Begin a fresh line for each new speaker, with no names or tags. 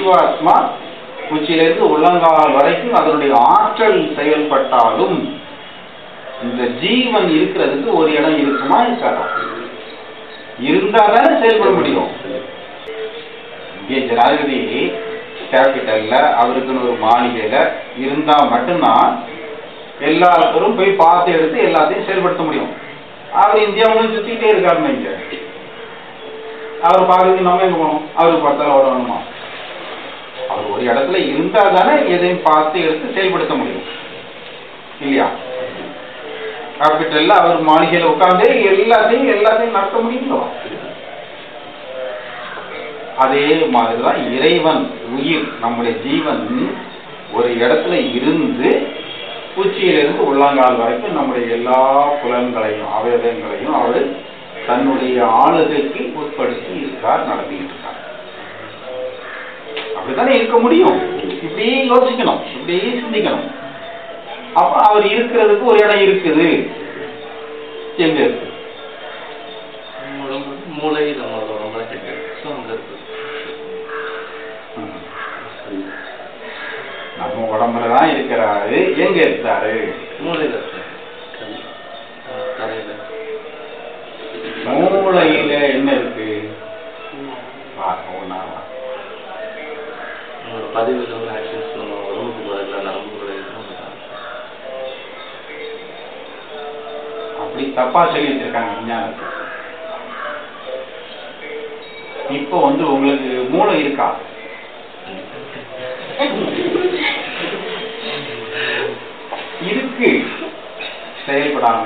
ஜீவாத்மா உச்சியிலிருந்து உள்ளங்கால் வரைக்கும் அதனுடைய ஆற்றல் செயல்பட்டாலும் இந்த ஜீவன் இருக்கிறதுக்கு ஒரு இடம் இருக்குமா இருக்காதா? இருந்தாதானே செயல்பட முடியும். இங்கே ஜனாதிபதி கேபிட்டல்ல அவருக்குன்னு ஒரு மாளிகையில இருந்தா மட்டும்தான் எல்லாரும் போய் பார்த்து எடுத்து எல்லாத்தையும் செயல்படுத்த முடியும். அவர் இந்தியா முழு சுத்திட்டே இருக்காருன்னு இங்க அவர் பார்க்கறதுக்கு நம்ம எங்க போகணும்? அவருக்கு பார்த்தாலும் ஓடணுமா? அவர் ஒரு இடத்துல இருந்தா தானே எதையும் பார்த்து எடுத்து செயல்படுத்த முடியும் இல்லையா? கேபிட்டல்ல அவர் மாளிகையில உட்கார்ந்து எல்லாத்தையும் நடத்த முடியுங்களோ? அதே மாதிரிதான் இறைவன் உயிர் நம்முடைய ஜீவன் ஒரு இடத்துல இருந்து உச்சியிலிருந்து உள்ளங்கால் வரைக்கும் நம்முடைய எல்லா புலன்களையும் அவயவங்களையும் அவர் தன்னுடைய ஆளுகைக்கு உட்படுத்தி இருக்கார், நடத்திட்டு இருக்கார். அப்படித்தானே இருக்க முடியும். இப்படியே யோசிக்கணும், இப்படியே சிந்திக்கணும். அப்ப அவர் இருக்கிறதுக்கு ஒரு இடம் இருக்குது. எங்க இருக்கு?
மூளை
நம்ம உடம்புலதான் இருக்கிறாரு. எங்க இருக்காரு?
மூளையில.
மூளையில என்ன இருக்கு?
பதிவுகள் ஆக்ஷன்ஸ் உடம்புக்கு பதிலாக நரம்புகளை
அப்படி தப்பா சொல்லி வச்சிருக்காங்க விஞ்ஞானத்தை. இப்போ உங்களுக்கு மூளை இருக்கா? இருக்கு, செயல்படாம.